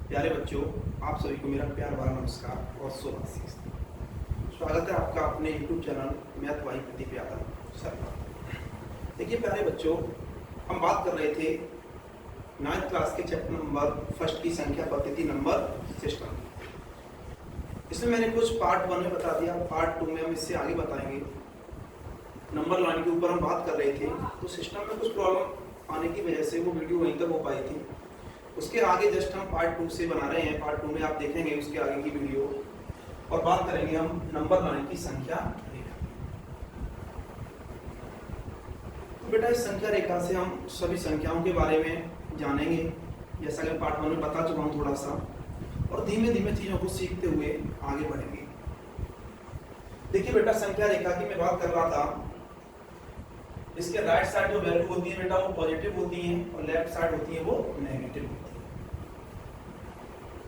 प्यारे बच्चों, आप सभी को मेरा प्यार भरा नमस्कार और शुभ आशीष। स्वागत है आपका अपने YouTube channel math by Pradeep Yadav sir पर। देखिए प्यारे बच्चों, हम बात कर रहे थे 9th क्लास के चैप्टर नंबर फर्स्ट की संख्या पद्धति नंबर सिस्टम। इसमें मैंने कुछ पार्ट 1 में बता दिया, पार्ट 2 में हम इससे आगे बताएंगे। नंबर लाइन के ऊपर हम बात कर रहे थे, तो सिस्टम में कुछ प्रॉब्लम आने की वजह से वो वीडियो वहीं तक हो पाई थी। उसके आगे जस्ट हम पार्ट 2 से बना रहे हैं। पार्ट 2 में आप देखेंगे उसके आगे की वीडियो और बात करेंगे हम नंबर लाइन की संख्या रेखा। तो बेटा इस संख्या रेखा से हम सभी संख्याओं के बारे में जानेंगे, जैसा कि पार्ट 1 में बता चुका हूँ थोड़ा सा, और धीमे धीमे चीजों को सीखते हुए आगे बढ़ेंगे। देखिए बेटा, संख्या रेखा की मैं बात कर रहा था। इसके राइट साइड जो वैल्यू होती है बेटा वो पॉजिटिव होती है और लेफ्ट साइड होती है वो नेगेटिव होती है।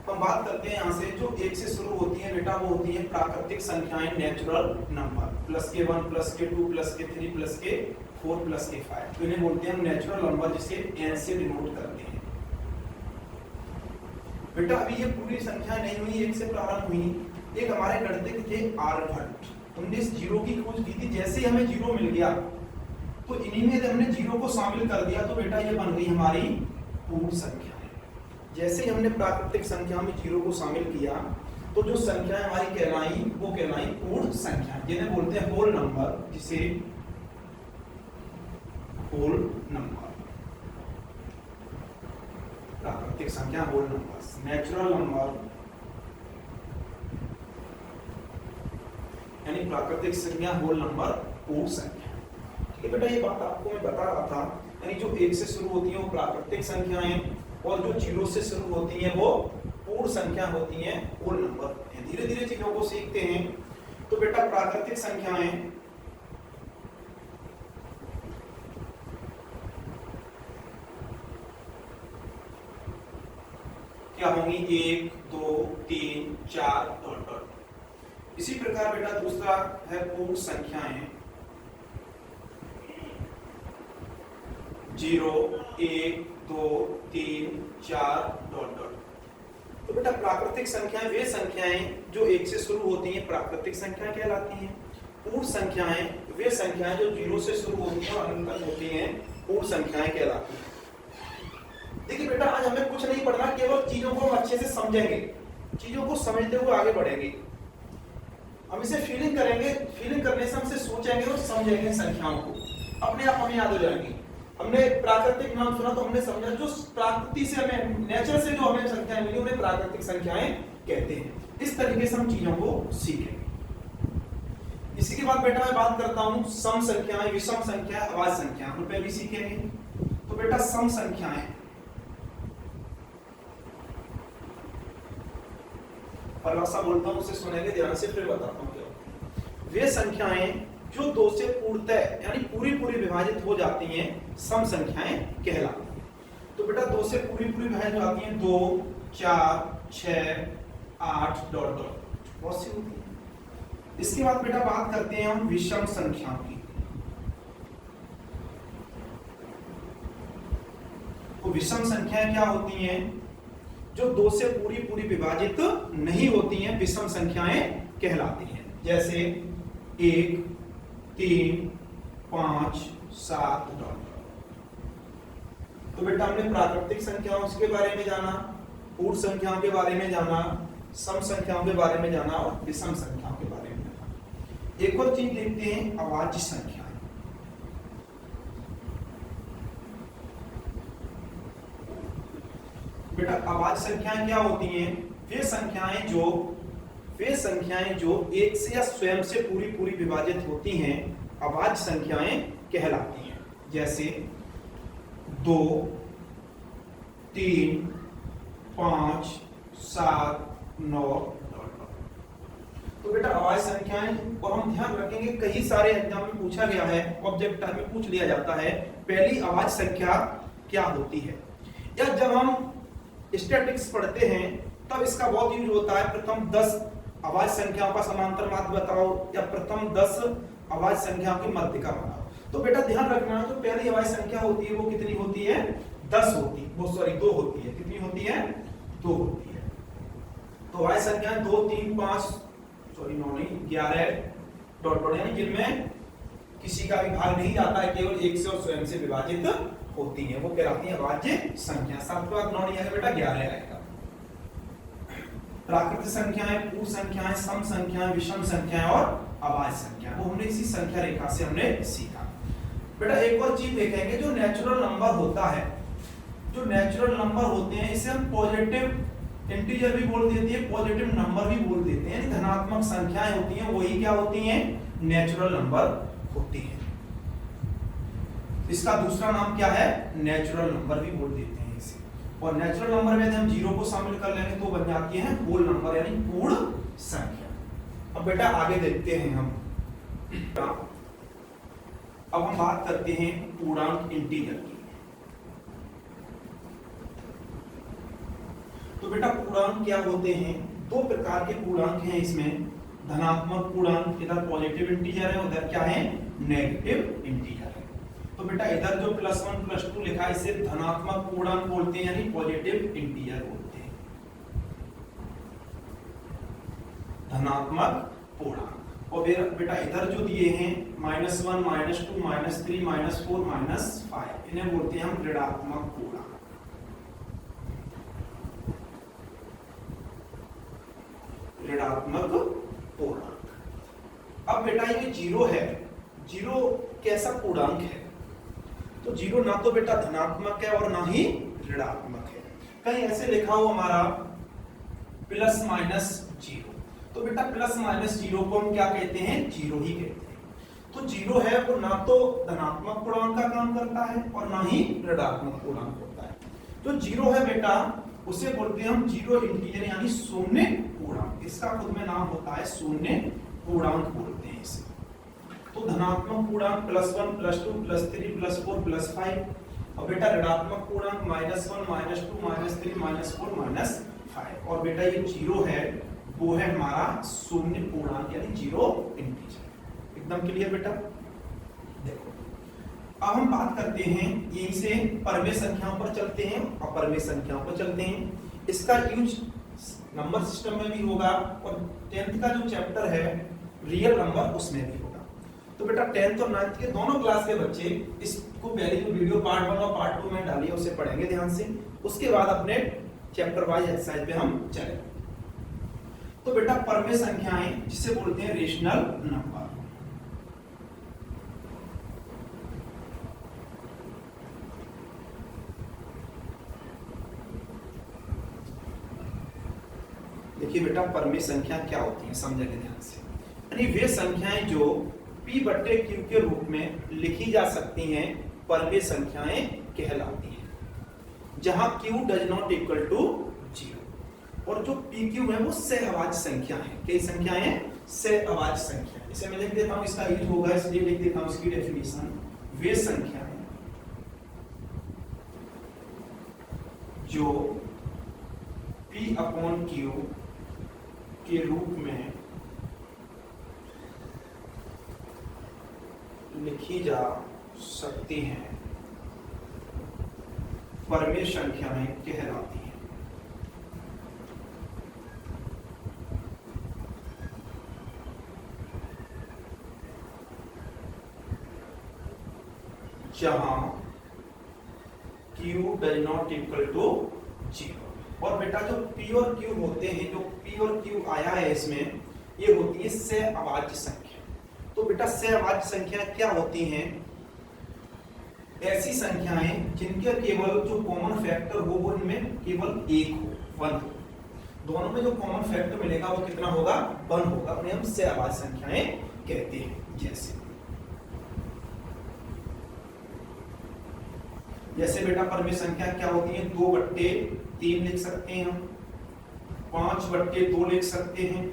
हम बात करते हैं यहाँ से जो 1 से शुरू होती है बेटा, वो होती है प्राकृतिक संख्याएं, नेचुरल नंबर, प्लस के 1 प्लस के 2 प्लस के 3 प्लस के 4 प्लस के 5। तो इन्हें बोलते हैं हम नेचुरल नंबर, जिसे n से डिनोट करते हैं। बेटा अभी ये पूरी संख्या नहीं हुई, 1 से प्रारंभ हुई। एक हमारे गणितज्ञ थे आर्यभट्ट, उन्होंने इस जीरो की खोज की थी। जैसे ही हमें जीरो मिल गया तो इन्हीं में हमने जीरो को शामिल कर दिया, तो बेटा ये बन गई हमारी पूर्ण संख्या। जैसे ही हमने प्राकृतिक संख्या में जीरो को शामिल किया तो जो संख्या हमारी कहलाई वो कहलाई पूर्ण संख्या, जिन्हें बोलते हैं होल नंबर, जिसे होल नंबर, प्राकृतिक संख्या होल नंबर। नेचुरल नंबर यानी प्राकृतिक संख्या होल नंबर पूर्ण संख्या। ठीक है बेटा, ये बात आपको मैं बता रहा था। यानी जो 1 से शुरू होती है वो प्राकृतिक संख्याएं और जो 0 से शुरू होती हैं वो पूर्ण संख्या होती हैं, पूर्ण नंबर। धीरे धीरे चीजों को सीखते हैं। तो बेटा प्राकृतिक संख्याएं क्या होंगी? 1 2 3 4 डॉट। इसी प्रकार बेटा दूसरा है पूर्ण संख्याएं, 0 1 2 3 4 डॉट डॉट। तो बेटा प्राकृतिक संख्याएं वे संख्याएं जो 1 से शुरू होती हैं, प्राकृतिक संख्याएं कहलाती हैं। पूर्ण संख्याएं वे संख्याएं जो 0 से शुरू होती हैं और अनंत तक होती हैं, पूर्ण संख्याएं कहलाती हैं। देखिए बेटा, आज हमें कुछ नहीं पढ़ना, केवल चीजों को हम अच्छे से समझेंगे, चीजों को समझते हुए आगे बढ़ेंगे। हम इसे फीलिंग करेंगे, फीलिंग करने से हमसे सोचेंगे और समझेंगे संख्याओं को, अपने आप हमें याद हो जाएंगी। हमने प्राकृतिक नाम सुना तो हमने समझा जो प्रकृति से हमें, नेचर से जो हमें संख्याएं मिली उन्हें प्राकृतिक संख्याएं कहते हैं। इस तरीके से हम चीजों को सीखेंगे। इसी के बाद बेटा मैं बात करता हूं सम संख्याएं, विषम संख्या, अभाज्य संख्या, उन पे भी सीखेंगे। तो बेटा सम संख्याएं, परिभाषा बोलता हूं उसे सुनेंगे ध्यान से, फिर बताता हूं क्या। वे संख्याएं जो 2 से पूर्णतः यानी पूरी विभाजित हो जाती हैं, सम संख्याएं कहलाती हैं। तो बेटा 2 से पूरी विभाजित हो जाती हैं, 2 4 6 8 डॉट डॉट, बहुत सी होती है। इसके बाद बेटा बात करते हैं हम विषम संख्याओं की। तो विषम संख्याएं क्या होती हैं? जो 2 से पूरी विभाजित नहीं होती हैं, विषम संख्याएं कहलाती हैं। जैसे 1 3 5 7 डॉट। तो बेटा हमने प्राकृतिक संख्याओं के बारे में जाना, पूर्ण संख्याओं के बारे में जाना, सम संख्याओं के बारे में जाना और विषम संख्याओं के बारे में जाना। एक और चीज देखते हैं, अभाज्य संख्याएं। बेटा अभाज्य संख्याएं क्या होती हैं? वे संख्याएं जो 1 से या स्वयं से पूरी विभाजित होती हैं, अभाज्य संख्याएं कहलाती हैं। जैसे 2 3 5 7 9। तो बेटा अभाज्य संख्याएं, और हम ध्यान रखेंगे कई सारे एग्जाम में पूछा गया है, ऑब्जेक्ट टाइप में पूछ लिया जाता है, पहली अभाज्य संख्या क्या होती है। या जब हम स्टैटिस्टिक्स पढ़ते हैं तब इसका बहुत यूज होता है, प्रथम 10 अभाज्य संख्याओं का समांतर माध्य बताओ या प्रथम 10 अभाज्य संख्याओं की मध्य का बताओ। तो बेटा ध्यान रखना, जो पहली अभाज्य संख्या होती है वो कितनी होती है? 10 होती है, वो सॉरी 2 होती है। कितनी होती है? 2 होती है। अभाज्य संख्याएं 2 3 5 सॉरी 9 नहीं 11 डॉट डॉट, यानी जिनमें किसी का भी भाग नहीं जाता है, केवल एक से और स्वयं से विभाजित होती हैं, वो कहलाती है अभाज्य संख्या। 7 के बाद 9 नहीं आएगा बेटा 11 आएगा। प्राकृत संख्याएं, पूर्ण संख्याएं, सम संख्याएं, विषम संख्याएं और अभाज्य संख्या, वो हमने इसी संख्या रेखा से हमने सीखा। बेटा एक और चीज देखेंगे, जो नेचुरल नंबर होता है, जो नेचुरल नंबर होते हैं इसे हम पॉजिटिव इंटीजर भी बोल देते हैं, पॉजिटिव नंबर भी बोल देते हैं। धनात्मक संख्याएं होती हैं वही क्या होती हैं, नेचुरल नंबर होती हैं। इसका दूसरा नाम क्या है, नेचुरल नंबर भी बोल देते हैं इसे। और नेचुरल नंबर में हम जीरो को शामिल कर लेंगे तो बन जाती है होल नंबर यानी पूर्ण संख्या। अब बेटा आगे देखते हैं हम, अब हम बात करते हैं पूर्णांक इंटीजर की। तो बेटा पूर्णांक क्या होते हैं, दो प्रकार के पूर्णांक हैं इसमें, धनात्मक पूर्णांक, इधर पॉजिटिव इंटीजर है, उधर क्या है, नेगेटिव इंटीजर है। तो बेटा इधर जो +1 +2 लिखा है इसे धनात्मक पूर्णांक बोलते हैं यानी पॉजिटिव इंटीजर बोलते हैं, धनात्मक पूर्णांक। और बेटा इधर जो दिए हैं -1 -2 -3 -4 -5, इन्हें बोलते हैं हम ऋणात्मक पूर्णांक। ऋणात्मक पूर्णांक। अब बेटा ये जीरो है, जीरो कैसा पूर्णांक है, तो जीरो ना तो बेटा धनात्मक है और ना ही ऋणात्मक है। कहीं ऐसे लिखा हो हमारा ±0, तो बेटा ±0 को हम क्या कहते हैं, जीरो ही कहते हैं। तो जीरो है वो ना तो धनात्मक पूर्णांक का काम करता है और ना ही ऋणात्मक पूर्णांक होता है। तो जीरो है बेटा उसे बोलते हैं हम जीरो इंटीजर यानी शून्य पूर्णांक, इसका खुद में नाम होता है शून्य पूर्णांक बोलते हैं इसे। तो धनात्मक पूर्णांक +1 +2 +3 +4 +5, और बेटा ऋणात्मक पूर्णांक -1 -2 -3 -4 -5। और बेटा ये जीरो है वो है हमारा शून्य पूर्णांक यानी जीरो इंटीजर। एकदम क्लियर बेटा। देखो अब हम बात करते हैं यहीं से परमेय संख्याओं पर चलते हैं, अपरमेय संख्याओं पर चलते हैं। इसका यूज नंबर सिस्टम में भी होगा और 10th का जो चैप्टर है रियल नंबर उसमें भी होगा। तो बेटा 10th और 9th के दोनों क्लास के बच्चे इसको पहले जो वीडियो पार्ट 1 और पार्ट 2 में डालिए उसे पढ़ेंगे ध्यान से, उसके बाद अपने चैप्टर वाइज एक्सरसाइज पे हम चलेंगे। तो बेटा परमेय संख्याएं जिसे बोलते हैं रेशनल नंबर। देखिए बेटा परमेय संख्या क्या होती है समझेंगे ध्यान से, यानी वे संख्याएं जो P/Q के रूप में लिखी जा सकती हैं परमेय संख्याएं कहलाती हैं, जहां Q does not equal to 0। और जो PQ है वो सहअभाज्य संख्या है। कई संख्याएं हैं सहअभाज्य संख्या। इसे मैं लिख देता हूं, इसका यूज होगा इसलिए लिख देता हूं इसकी डेफिनेशन। वे संख्याएं जो P/Q के रूप में लिखी जा सकती हैं परमेय संख्याएं कहलाती हैं। जहां Q does not equal to 0। और बेटा जो P और Q होते हैं, जो P और Q आया है इसमें, ये होती है सहअभाज्य संख्या। तो बेटा सहअभाज्य संख्या क्या होती हैं, ऐसी संख्याएं जिनके केवल जो कॉमन फैक्टर हो वो इनमें केवल एक हो, 1 हो। दोनों में जो कॉमन फैक्टर मिलेगा वो कितना होगा, 1 होगा, उन्हें हम सहअभाज्य संख्याएं कहते हैं। जैसे बेटा परमेय संख्या क्या होती है, 2/3 लिख सकते हैं हम, 5/2 लिख सकते हैं,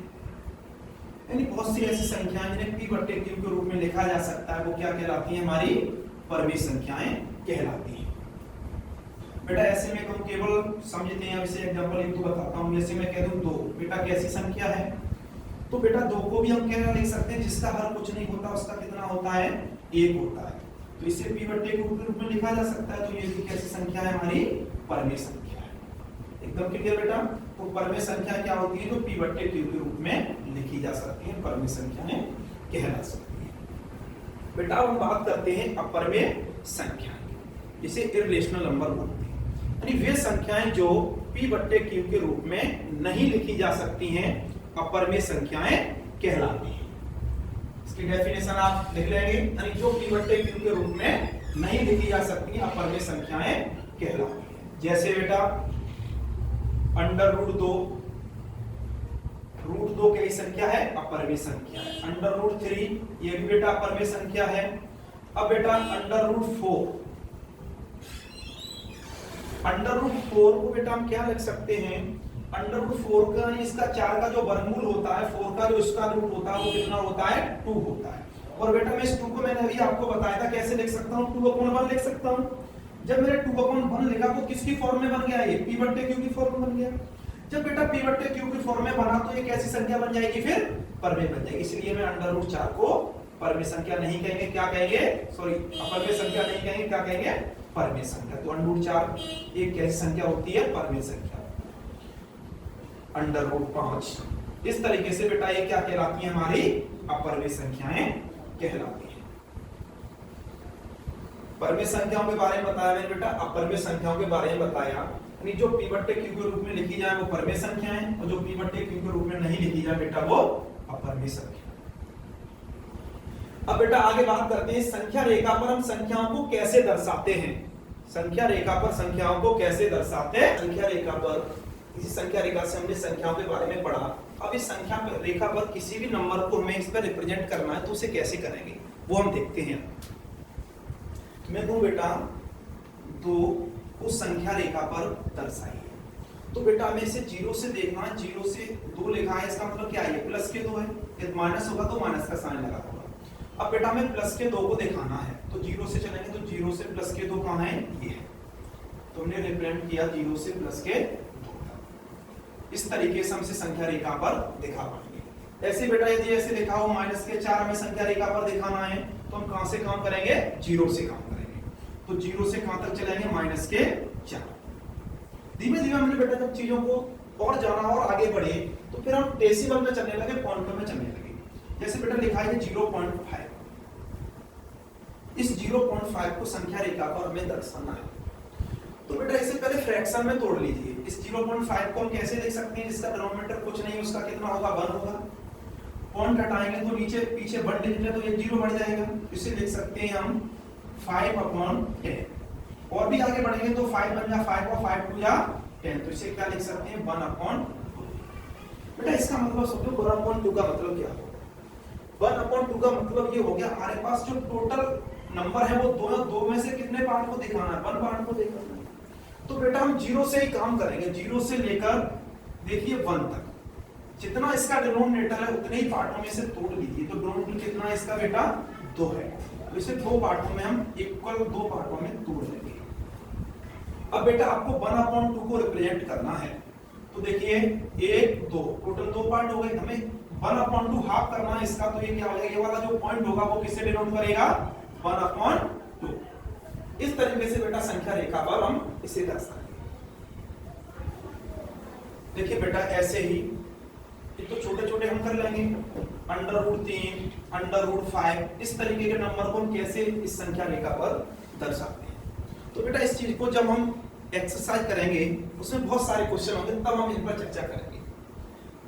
यानी बहुत सी ऐसी संख्याएं जिन्हें P/Q के रूप में लिखा जा सकता है, वो क्या कहलाती हैं, हमारी परमेय संख्याएं कहलाती हैं। बेटा ऐसे में हम केवल समझते हैं, अब इसे एग्जांपल एक तो बताता हूं। जैसे मैं कह दूं 2, बेटा कैसी संख्या है, तो बेटा 2 को भी हम क्या लिख सकते हैं, जिसका हर कुछ नहीं होता उसका कितना होता है, 1 होता है। तो इसे P/Q के रूप में लिखा जा सकता है। तो ये भी कैसी संख्या है, हमारी परमेय संख्या है। एकदम क्लियर बेटा। तो परमेय संख्या क्या होती है, जो p बट्टे q के रूप में लिखी जा सकती है, परमेय संख्याएं कहला सकती है। बेटा अब हम बात करते हैं अपरमेय संख्या, इसे इररेशनल नंबर बोलते हैं, यानी वे संख्याएं जो p बट्टे q के रूप में नहीं लिखी जा सकती हैं, अपरमेय संख्याएं कहलाती हैं। इसकी डेफिनेशन आप लिख लेंगे, यानी जो p बट्टे q के रूप में नहीं लिखी जा सकती, अपरमेय संख्याएं कहलाती हैं। जैसे बेटा √2, √2 क्या संख्या है, अपरमेय संख्या है। √3 ये भी बेटा अपरमेय संख्या है। अब बेटा √4, √4 को बेटा हम क्या लिख सकते हैं, √4 का इसका 4 का जो वर्गमूल होता है, 4 का जो इसका रूट होता है वो कितना होता है, 2 होता है। और बेटा मैं इस 2 को मैंने अभी आपको बताया था कैसे लिख सकता हूँ, 2/1 लिख सकता हूँ। जब मैंने 2/1 लिखा तो किसकी फॉर्म में बन गया, ये p बट्टे q की फॉर्म में बन गया। जब बेटा p बट्टे q की फॉर्म में बना तो ये कैसी संख्या बन जाएगी, फिर परमेय बन जाएगी। इसलिए मैं √4 को परमेय संख्या नहीं कहेंगे, क्या कहेंगे, सॉरी अपरमेय संख्या नहीं कहेंगे, क्या कहेंगे, परमेय संख्या। तो √4 एक कैसी संख्या होती है, परमेय संख्या। √5 इस तरीके से बेटा ये क्या कहलाती है, हमारी अपरमेय संख्याएं कहलाती हैं। परमेय संख्याओं के बारे में बताया मैंने बेटा, अपरमेय संख्याओं के बारे में बताया, यानी जो p बट्टे q के रूप में लिखी जाए वो परमेय संख्याएं, और जो p बट्टे q के रूप में नहीं लिखी जाए बेटा वो अपरमेय संख्या। अब बेटा आगे बात करते हैं संख्या रेखा पर हम संख्याओं को कैसे दर्शाते हैं। संख्या रेखा पर संख्याओं को कैसे दर्शाते हैं। संख्या रेखा पर, इसी संख्या रेखा से हमने संख्याओं के बारे में पढ़ा। अब इस संख्या रेखा पर किसी भी नंबर को हमें इस पर रिप्रेजेंट करना है तो उसे कैसे करेंगे वो हम देखते हैं। मैं कहूं बेटा 2 को संख्या रेखा पर दर्शाइए, तो बेटा हमें इसे 0 से देखना है। 0 से 2 लिखा है, इसका मतलब क्या है, प्लस के 2 है, यदि माइनस होगा तो माइनस का साइन लगा होगा। अब बेटा हमें प्लस के 2 को दिखाना है, तो 0 से चलेंगे, तो 0 से प्लस के 2 कहां है, ये है। तो हमने रिप्रेजेंट किया 0 से प्लस के 2। इस तरीके से हमसे संख्या रेखा पर दिखा पाएंगे। ऐसे बेटा यदि ऐसे लिखा हो माइनस के 4 हमें संख्या रेखा पर दिखाना है, तो हम कहां से काम करेंगे, 0 से काम करेंगे। तो 0 से कहां तक चलेंगे, माइनस के 4। धीमे धीमे हमने बेटा जब चीजों को और जाना और आगे बढ़े तो फिर हम डेसिमल में चलने लगे, पॉइंट में चलने लगे। जैसे बेटा लिखा है 0.5, इस 0.5 को संख्या रेखा पर हमें दर्शाना है। तो बेटा इसे पहले फ्रैक्शन में तोड़ लीजिए। इस 0.5 को हम कैसे देख सकते हैं, जिसका डिनोमिनेटर कुछ नहीं, उसका कितना होगा, 1 होगा। पॉइंट हटाएंगे तो नीचे पीछे 1 डिजिट है तो ये 0 बढ़ जाएगा। इसे लिख सकते हैं हम 5/10। और भी आगे बढ़ेंगे तो 5 बन जा 5 और 5 2 या 10, तो इसे क्या लिख सकते हैं, 1/2। बेटा इसका मतलब सोचो 1/2 का मतलब क्या होगा। 1/2 का मतलब ये हो गया हमारे पास जो टोटल नंबर है वो दो में से कितने पार्ट को दिखाना है, 1 पार्ट को दिखाना है। तो बेटा हम 0 से ही काम करेंगे, 0 से लेकर देखिए 1 तक। जितना इसका डिनोमिनेटर है उतने ही पार्टों में से तोड़ लीजिए। तो डिनोमिनेटर कितना है इसका बेटा, 2 है। तो इसे 2 पार्टों में हम इक्वल 2 पार्टों में तोड़ लेंगे। अब बेटा आपको 1/2 को रिप्रेजेंट करना है, तो देखिए 1 2 टोटल 2 पार्ट हो गए। हमें 1/2 हाफ करना है इसका, तो ये क्या हो जाएगा, ये वाला जो पॉइंट होगा वो किससे डिनोट करेगा, 1/2। इस तरीके से बेटा संख्या रेखा पर हम इसे दर्शाएंगे। देखिए बेटा ऐसे ही ये तो छोटे छोटे हम कर लेंगे, √3, √5, इस तरीके के नंबर को हम कैसे इस संख्या रेखा पर दर्शाते हैं। तो बेटा इस चीज को जब हम एक्सरसाइज करेंगे उसमें बहुत सारे क्वेश्चन होंगे, तब हम इन पर चर्चा करेंगे।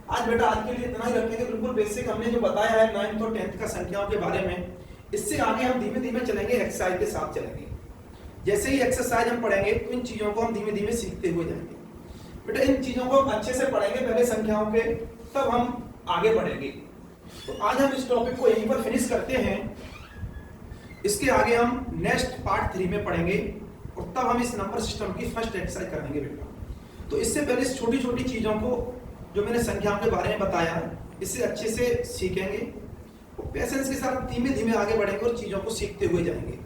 आज बेटा आज के लिए इतना ही रखेंगे। बिल्कुल बेसिक हमने जो बताया है 9th और 10th का संख्याओं के बारे में, इससे आगे हम धीमे धीमे चलेंगे, एक्सरसाइज के साथ चलेंगे। जैसे ही एक्सरसाइज हम पढ़ेंगे तो इन चीजों को हम धीमे धीमे सीखते हुए जाएंगे। बेटा इन चीजों को हम अच्छे से पढ़ेंगे पहले संख्याओं के, तब हम आगे बढ़ेंगे। तो आज हम इस टॉपिक को यहीं पर फिनिश करते हैं। इसके आगे हम नेक्स्ट पार्ट 3 में पढ़ेंगे और तब हम इस नंबर सिस्टम की फर्स्ट एक्सरसाइज करेंगे बेटा। तो इससे पहले इस छोटी छोटी चीजों को जो मैंने संख्याओं के बारे में बताया इससे अच्छे से सीखेंगे और पेशेंस के साथ धीमे धीमे आगे बढ़ेंगे और चीजों को सीखते हुए जाएंगे।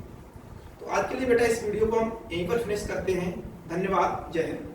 तो आज के लिए बेटा इस वीडियो को हम यहीं पर फिनिश करते हैं। धन्यवाद, जय हिंद।